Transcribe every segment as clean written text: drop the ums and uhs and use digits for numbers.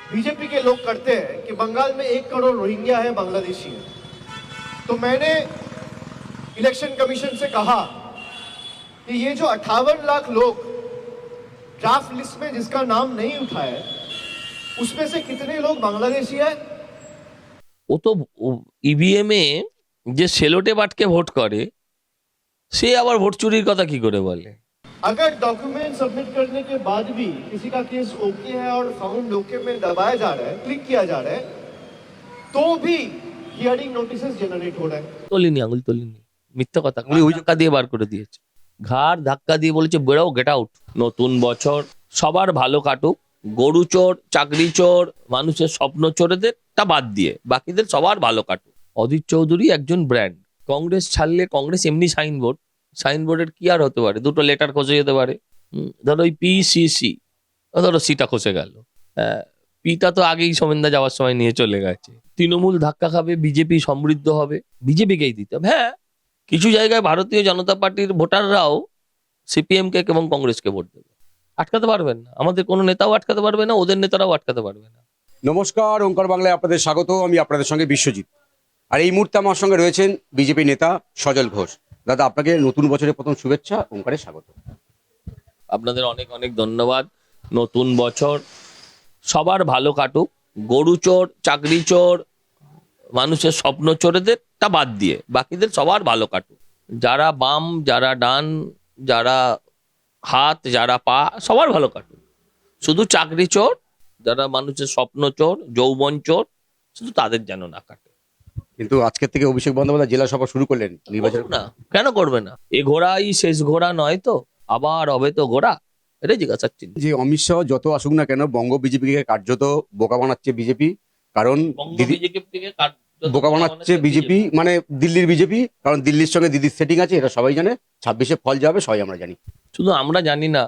BJP के लोग करते हैं कि बंगाल में 1 करोड़ रोहिंग्या है, बांग्लादेशी है। तो मैंने इलेक्शन कमीशन से कहा कि ये जो 58 लाख लोग ड्राफ्ट लिस्ट में जिसका नाम नहीं उठा है, उसमें से कितने लोग बांग्लादेशी है। ও তো ইভিএম এ যে সেলোটেপ আটকে ভোট করে সে আবার ভোট চুরির কথা কি করে বলে? अगर डॉक्यूमेंट सबमिट करने के बाद भी किसी का केस ओके है और फाउंड ओके में दबाया जा रहा है, क्लिक किया जा रहा है, तो भी हियरिंग नोटिसेस जनरेट हो रहा है। তোলেনি, আঙুল তোলেনি, মিথ্যা কথা, উনি ওই ধাক্কা দিয়ে বার করে দিয়েছে, ঘাড় ধাক্কা দিয়ে বলেছে বেরো, গেট আউট। নতুন বছর সবার ভালো কাটুক, গরু চোর, চাকরি চোর, মানুষের স্বপ্ন চোরেদের তা বাদ দিয়ে বাকিদের সবার ভালো কাটুক। অধীর চৌধুরী একজন ব্র্যান্ড। কংগ্রেস ছাড়লে কংগ্রেস এমনি সাইনবোর্ড, সাইনবোর্ডের কি আর হতে পারে, দুটো লেটার খসে যেতে পারে। ধরো ওই পিসিসি, ধরো সিটা খসে গেল, পিটা তো আগেই সোমেনদা যাওয়ার সময় নিয়ে চলে গেছে। তৃণমূল ধাক্কা খাবে, বিজেপি সমৃদ্ধ হবে, বিজেপিকেই দিতে হবে। হ্যাঁ, কিছু জায়গায় ভারতীয় জনতা পার্টির ভোটাররাও সিপিএম কে এবং কংগ্রেসকে ভোট দেবে। আটকাতে পারবেন না, আমাদের কোনো নেতাও আটকাতে পারবে না, ওদের নেতারাও আটকাতে পারবে না। নমস্কার, ওঙ্কার বাংলায় আপনাদের স্বাগত। আমি আপনাদের সঙ্গে বিশ্বজিৎ, আর এই মুহূর্তে আমার সঙ্গে রয়েছেন বিজেপি নেতা সজল ঘোষ। দাদা, আপনাকে নতুন বছরের প্রথম শুভেচ্ছা, ওঙ্কারে স্বাগত। আপনাদের অনেক অনেক ধন্যবাদ। নতুন বছর সবার ভালো কাটুক, গরু চোর, চাকরি চোর, মানুষের স্বপ্ন চোরেদের তা বাদ দিয়ে বাকিদের সবার ভালো কাটুক। যারা বাম, যারা ডান, যারা হাত, যারা পা, সবার ভালো কাটুক। শুধু চাকরি চোর, যারা মানুষের স্বপ্ন চোর, যৌবন চোর, শুধু তাদের যেন না কাটে। কিন্তু আজকের থেকে অভিষেক বন্দ্যোপাধ্যায় জেলা সভা শুরু করলেন নির্বাচন। না, কেন করবে না? এ ঘোড়াই শেষ ঘোড়া নয় তো, আবার হবে তো ঘোড়া, এটাই জিজ্ঞাসার চিহ্ন। যে অমিত শাহ যত আসুক না কেন, বঙ্গ বিজেপিকে কার্যত বোকা বানাচ্ছে বিজেপি। কারণ বোকা বানাচ্ছে বিজেপি, মানে দিল্লির বিজেপি। কারণ দিল্লির সঙ্গে দিদির সেটিং আছে, এটা সবাই জানে। 26-এ ফল যাবে, সবাই আমরা জানি। শুধু আমরা জানি না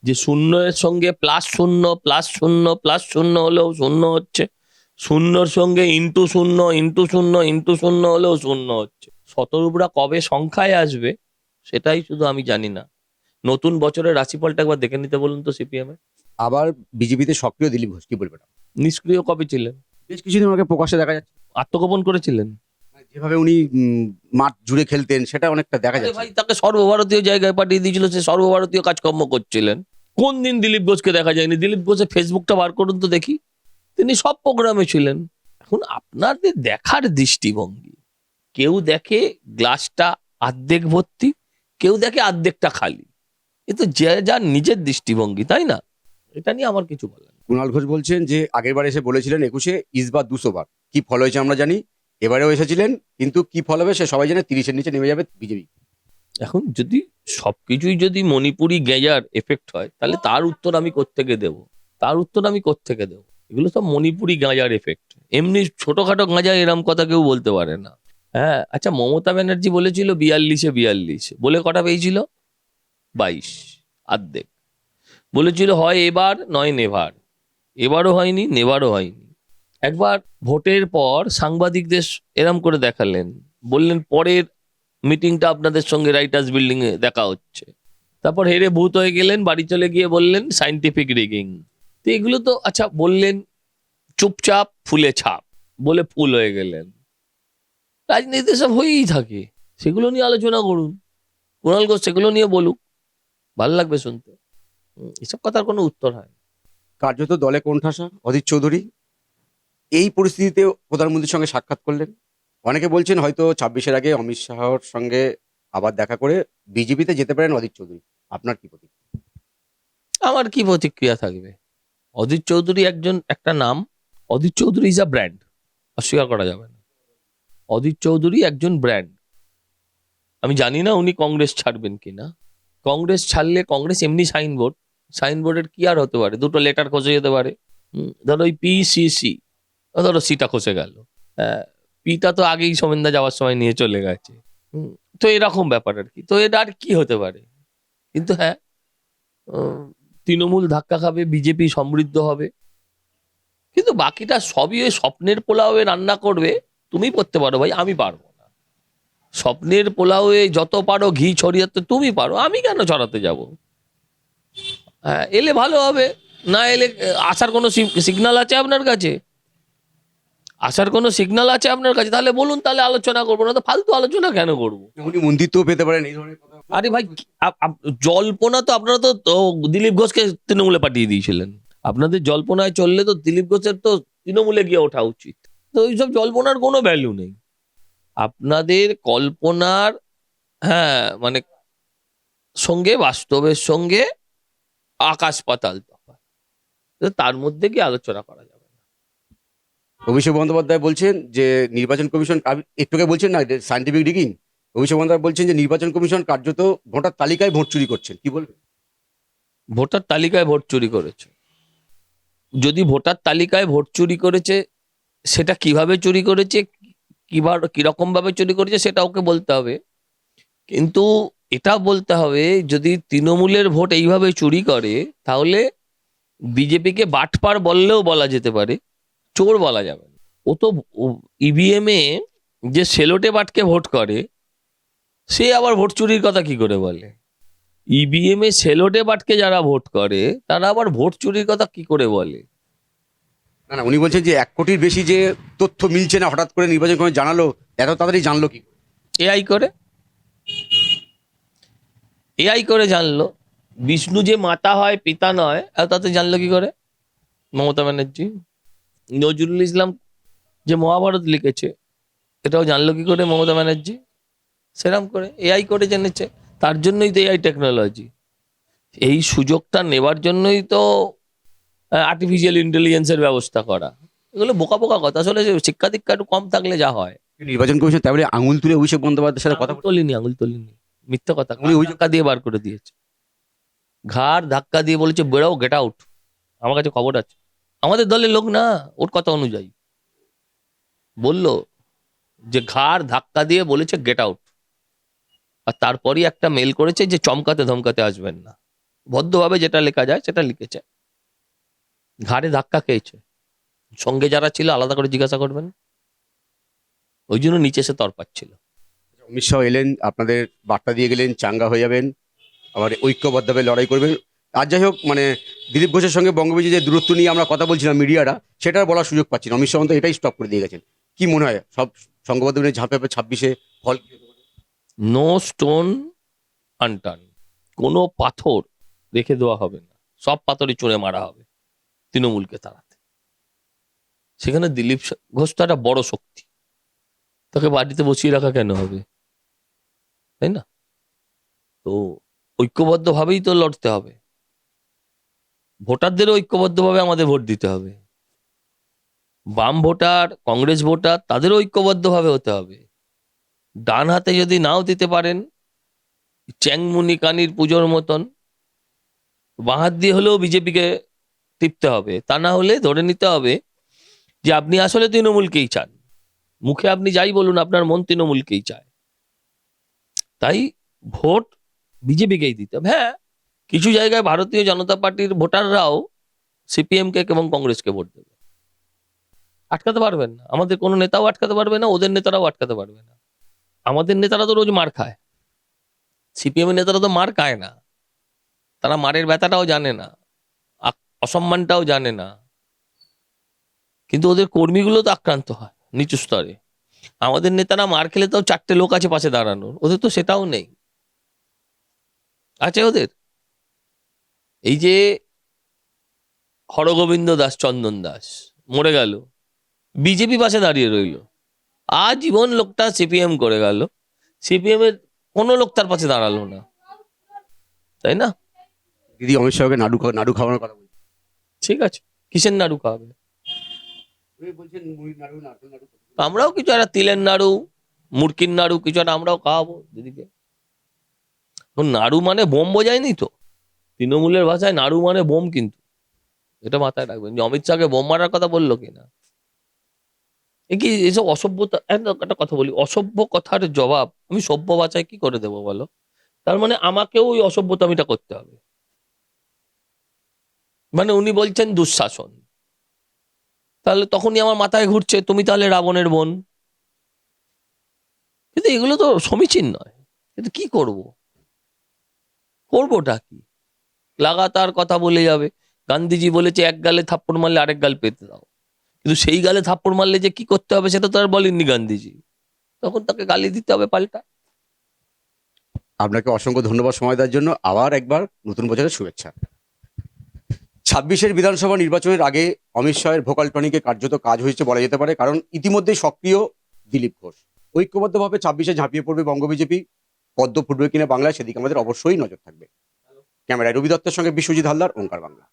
যে শূন্যের সঙ্গে প্লাস শূন্য প্লাস শূন্য প্লাস শূন্য হলেও শূন্য হচ্ছে, শূন্যর সঙ্গে ইন্টু শূন্য ইন্টু শূন্য ইন্টু শূন্য হলেও শূন্য হচ্ছে। শতরূপরা কবে সংখ্যায় আসবে সেটাই শুধু আমি জানি না। নতুন বছরের রাশিফলটা একবার দেখে নিতে বলুন তো সিপিএম এ। আবার বিজেপিতে সক্রিয় দিলীপ ঘোষ, কি বলবেন? নিষ্ক্রিয় কবে ছিলেন? বেশ কিছুদিন আগে প্রকাশ্যে দেখা যাচ্ছে আত্মগোপন করেছিলেন। যেভাবে উনি মাঠ জুড়ে খেলতেন, সেটা অনেকটা দেখা আরে যাচ্ছে। ভাই, তাকে সর্বভারতীয় জায়গায় পাঠিয়ে দিয়েছিল, সে সর্বভারতীয় কাজকর্ম করছিলেন। কোন দিন দিলীপ ঘোষকে দেখা যায়নি? দিলীপ ঘোষের ফেসবুকটা বার করুন তো দেখি, তিনি সব প্রোগ্রামে ছিলেন। এখন আপনাদের দেখার দৃষ্টিভঙ্গি, কেউ দেখে গ্লাসটা অর্ধেক ভর্তি, কেউ দেখে অর্ধেকটা খালি। এ তো যে যার নিজের দৃষ্টিভঙ্গি, তাই না? এটা নিয়ে আমার কিছু বলার নেই। কুণাল ঘোষ বলছেন যে আগের বার এসে বলেছিলেন 21-এ ইসবার 200 বার, কি ফল হয়েছে আমরা জানি। এবারেও এসেছিলেন, কিন্তু কি ফল হবে সে সবাই জানে। 30-এর নিচে নেমে যাবে বিজেপি। এখন যদি সবকিছুই যদি মণিপুরি গেঁজার এফেক্ট হয়, তাহলে তার উত্তর আমি কোত্থেকে দেব? তার উত্তর আমি কোত্থেকে দেব? এগুলো সব মণিপুরি গাঁজার এফেক্ট। এমনি ছোটখাটো গাঁজা এরম কথা কেউ বলতে পারে না। হ্যাঁ, আচ্ছা, মমতা ব্যানার্জি বলেছিল 42-এ বলে কটা পেয়েছিল? 22, অর্ধেক। বলেছিল হয় এবার নয় নেভার, এবারও হয়নি, নেভারও হয়নি। একবার ভোটের পর সাংবাদিকদের এরম করে দেখালেন, বললেন পরের মিটিংটা আপনাদের সঙ্গে রাইটার্স বিল্ডিং এ দেখা হচ্ছে। তারপর হেরে ভূত হয়ে গেলেন, বাড়ি চলে গিয়ে বললেন সাইন্টিফিক রিগিং। তো এগুলো তো আচ্ছা বললেন, চুপচাপ ফুলে ছাপ বলে ফুল হয়ে গেলেন। রাজনীতিতে সব হয়েই থাকে, সেগুলো নিয়ে আলোচনা করুন। কুণাল ঘোষ সেগুলো নিয়ে বলুক, ভালো লাগবে শুনতে। এসব কথার কোনো উত্তর হয় না। কার্যত দলে কোণঠাসা অধীর চৌধুরী। এই পরিস্থিতিতে প্রধানমন্ত্রীর সঙ্গে সাক্ষাৎ করলেন। অনেকে বলছেন হয়তো 26-এর আগে অমিত শাহর সঙ্গে আবার দেখা করে বিজেপিতে যেতে পারেন অধীর চৌধুরী। আপনার কি প্রতিক্রিয়া? আমার কি প্রতিক্রিয়া থাকবে? অধীর চৌধুরী একটা নাম। Adhir Chowdhury is a brand, অস্বীকার করা যাবে না। অধীর চৌধুরী একজন ব্র্যান্ড। আমি জানি না উনি কংগ্রেস ছাড়বেন কিনা। কংগ্রেস ছাড়লে কংগ্রেস এমনি সাইনবোর্ড, সাইনবোর্ডের কি আর হতে পারে, দুটো লেটার খসে যেতে পারে। ধরো ওই পিসিসি, ধরো সিটা খসে গেল, পিটা তো আগেই সোমেনদা যাওয়ার সময় নিয়ে চলে গেছে। তো এরকম ব্যাপার আর কি। তো এটা আর কি হতে পারে? কিন্তু হ্যাঁ, তৃণমূল ধাক্কা খাবে, বিজেপি সমৃদ্ধ হবে, কিন্তু বাকিটা সবই ওই স্বপ্নের পোলাওয়ে রান্না করবে। তুমি করতে পারো ভাই, আমি পারবো না। স্বপ্নের পোলাওয়ে যত পারো ঘি ছড়িয়ে তুমি পারো, আমি কেন ছড়াতে যাব? হ্যাঁ, এলে ভালো হবে। না এলে আসার কোনো সিগন্যাল আছে আপনার কাছে? আসার কোনো সিগন্যাল আছে আপনার কাছে? তাহলে বলুন, তাহলে আলোচনা করবো, না তো ফালতু আলোচনা কেন করবো? উনি মন্দিরও পেতে পারেন, এই ধরনের কথা। আরে ভাই, জল্পনা তো আপনারা তো দিলীপ ঘোষকে তৃণমূলে পাঠিয়ে দিয়েছিলেন। আপনাদের জল্পনায় চললে তো দিলীপ ঘোষের তো তৃণমূলে গিয়ে ওঠা উচিত। তো এইসব জল্পনার কোনো ভ্যালু নেই। আপনাদের কল্পনার, হ্যাঁ মানে সঙ্গে বাস্তবের সঙ্গে আকাশ পাতাল তফাৎ। তো তার মধ্যে কি আলোচনা করা যাবে না? অভিষেক বন্দ্যোপাধ্যায় বলছেন যে নির্বাচন কমিশন, একটু আগে বলছেন না সায়েন্টিফিক ডিগিং, অভিষেক বন্দ্যোপাধ্যায় বলছেন যে নির্বাচন কমিশন কার্যত ভোটার তালিকায় ভোট চুরি করছেন, কি বলবেন? ভোটার তালিকায় ভোট চুরি করেছে, যদি ভোটার তালিকায় ভোট চুরি করেছে, সেটা কিভাবে চুরি করেছে, কিরকম ভাবে চুরি করেছে সেটা ওকে বলতে হবে। কিন্তু এটা বলতে হবে, যদি তৃণমূলের ভোট এইভাবে চুরি করে, তাহলে বিজেপিকে বাটপার বললেও বলা যেতে পারে, চোর বলা যাবে না। ও তো ইভিএম এ যে সেলোটে বাটকে ভোট করে, সে আবার ভোট চুরির কথা কি করে বলে? ইভিএম এ সেলোটে বাটকে যারা ভোট করে, তারা আবার ভোট চুরির কথা কি করে বলে? না না, উনি বলছেন যে 1 কোটির বেশি যে তথ্য মিলছে না, হঠাৎ করে নির্বাচন কমিশন জানালো, এত তাড়াতাড়ি জানলো কি করে? এআই করে, এআই করে জানলো। বিষ্ণু যে মাতা হয় পিতা নয়, আর তাতে জানলো কি করে মমতা ব্যানার্জি? নজরুল ইসলাম যে মহাভারত লিখেছে, এটাও জানলো কি করে মমতা ব্যানার্জি? সেরাম করে এআই করে জেনেছে। তার জন্যই তো এআই টেকনোলজি। এই সুযোগটা নেবার জন্যই তো আর্টিফিশিয়াল ইন্টেলিজেন্সের ব্যবস্থা করা। এগুলো বোকা বোকা কথা। আসলে শিক্ষা দীক্ষা একটু কম থাকলে যা হয়। নির্বাচন কমিশন তাহলে আঙুল তুলে অভিষেক বন্দ্যোপাধ্যায়ের সাথে কথা আঙুল তোলেনি, আঙুল তোলেনি, মিথ্যা কথা। উনি উনি ধাক্কা দিয়ে বার করে দিয়েছে, ঘাড় ধাক্কা দিয়ে বলেছে বেরো, গেট আউট। আমার কাছে খবর আছে, আমাদের দলের লোক না, ওর কথা অনুযায়ী বললো যে ঘাড় ধাক্কা দিয়ে বলেছে গেট আউট। আর তারপরই একটা মেল করেছে যে চমকাতে ধমকাতে আসবেন না, ভদ্রভাবে যেটা লেখা যায় সেটা লিখেছে। ঘাড়ে ধাক্কা খেয়েছে, সঙ্গে যারা ছিল আলাদা করে জিজ্ঞাসা করবেন, ওই জন্য নিচে এসে তরপাচ্ছিল। অমিত শাহ এলেন, আপনাদের বার্তা দিয়ে গেলেন চাঙ্গা হয়ে যাবেন, আবার ঐক্যবদ্ধভাবে লড়াই করবেন। আর যাই হোক, মানে দিলীপ ঘোষের সঙ্গে বঙ্গবন্ধু যে দূরত্ব নিয়ে আমরা কথা বলছিলাম মিডিয়ারা, সেটার বলার সুযোগ পাচ্ছি না। অমিত শাহ তো এটাই স্টপ করে দিয়ে গেছেন। কি মনে হয় সব সংঘবদ্ধ মিলে ঝাঁপে 26-এ ফল কি হতে পারে? নো স্টোন আনটার্ন, কোনো পাথর রেখে দেওয়া হবে না, সব পাথরই চুঁড়ে মারা হবে তৃণমূলকে তাড়াতে। সেখানে দিলীপ ঘোষ তো একটা বড় শক্তি, তাকে বাড়িতে বসিয়ে রাখা কেন হবে, তাই না? তো ঐক্যবদ্ধভাবেই তো লড়তে হবে, ভোটারদেরও ঐক্যবদ্ধভাবে আমাদের ভোট দিতে হবে। বাম ভোটার, কংগ্রেস ভোটার, তাদেরও ঐক্যবদ্ধভাবে হতে হবে। ডান হাতে যদি নাও দিতে পারেন, চ্যাংমুনি কানির পুজোর মতন, বাঁ হাত দিয়ে হলেও বিজেপিকে টিপতে হবে। তা না হলে ধরে নিতে হবে যে আপনি আসলে তৃণমূলকেই চান, মুখে আপনি যাই বলুন আপনার মন তৃণমূলকেই চায়। তাই ভোট বিজেপিকেই দিতে হবে। হ্যাঁ, কিছু জায়গায় ভারতীয় জনতা পার্টির ভোটাররাও সিপিএম কে এবং কংগ্রেসকে ভোট দেবে, আটকাতে পারবেন না। আমাদের কোনো নেতাও আটকাতে পারবে না, ওদের নেতারাও আটকাতে পারবে না। আমাদের নেতারা তো রোজ মার খায়, সিপিএম এর নেতারা তো মার খায় না, তারা মারের ব্যথাটাও জানে না, অসম্মানটাও জানে না। কিন্তু ওদের কর্মীগুলো তো আক্রান্ত হয় নিচু স্তরে। আমাদের নেতারা মার খেলে তাও 4টে লোক আছে পাশে দাঁড়ানোর, ওদের তো সেটাও নেই। আছে ওদের? এই যে হরগোবিন্দ দাস, চন্দন দাস মরে গেল, বিজেপি পাশে দাঁড়িয়ে রইল। আজীবন লোকটা সিপিএম করে গেল, সিপিএম এর কোনো লোক তার পাশে দাঁড়ালো না, তাই না? দিদি অমিত শাহকে নাড়ু খাওয়ানোর কথা বলছেন। ঠিক আছে, কিসের নাড়ু খাওয়াবে? উনি বলছেন মুড়ির নাড়ু, নারকেল নাড়ু। আমরাও কিছু একটা তিলের নাড়ু, মুরকির নাড়ু কিছু একটা আমরাও খাওয়াবো দিদিকে। এখন নাড়ু মানে বোম বোঝায়নি তো, তৃণমূলের ভাষায় নাড়ু মানে বোম, কিন্তু এটা মাথায় রাখবেন যে অমিত শাহকে বোম মারার কথা বললো কিনা। এ কি এসব অসভ্যতা? একটা কথা বলি, অসভ্য কথার জবাব আমি সভ্য ভাষায় কি করে দেবো বলো? তার মানে আমাকেও ওই অসভ্যতামিটা করতে হবে। মানে উনি বলছেন দুঃশাসন, তাহলে তখনই আমার মাথায় ঘুরছে তুমি তাহলে রাবণের বোন। কিন্তু এগুলো তো সমীচীন নয়। কিন্তু কি করবোটা কি? লাগাতার কথা বলে যাবে। গান্ধীজি বলেছে এক গালে থাপ্পড় মারলে আরেক গাল পেতে দাও, কিন্তু সেই গালে থাপ্পড় মারলে যে কি করতে হবে সেটা তো আর বলেননি গান্ধীজি, তখন তাকে গালি দিতে হবে পাল্টা। আপনাকে অসংখ্য ধন্যবাদ সময় দেওয়ার জন্য। আবার একবার নতুন বছরের শুভেচ্ছা। 26-এর বিধানসভা নির্বাচনের আগে অমিত শাহের ভোকাল টনিকে কার্যত কাজ হয়েছে বলা যেতে পারে, কারণ ইতিমধ্যেই সক্রিয় দিলীপ ঘোষ। ঐক্যবদ্ধভাবে 26-এ ঝাঁপিয়ে পড়বে বঙ্গ বিজেপি। পদ্ম ফুটবে কিনা বাংলায়, সেদিকে আমাদের অবশ্যই নজর থাকবে। ক্যামেরায় রবি দত্তের সঙ্গে বিশ্বজিৎ হালদার, ওঙ্কার বাংলা।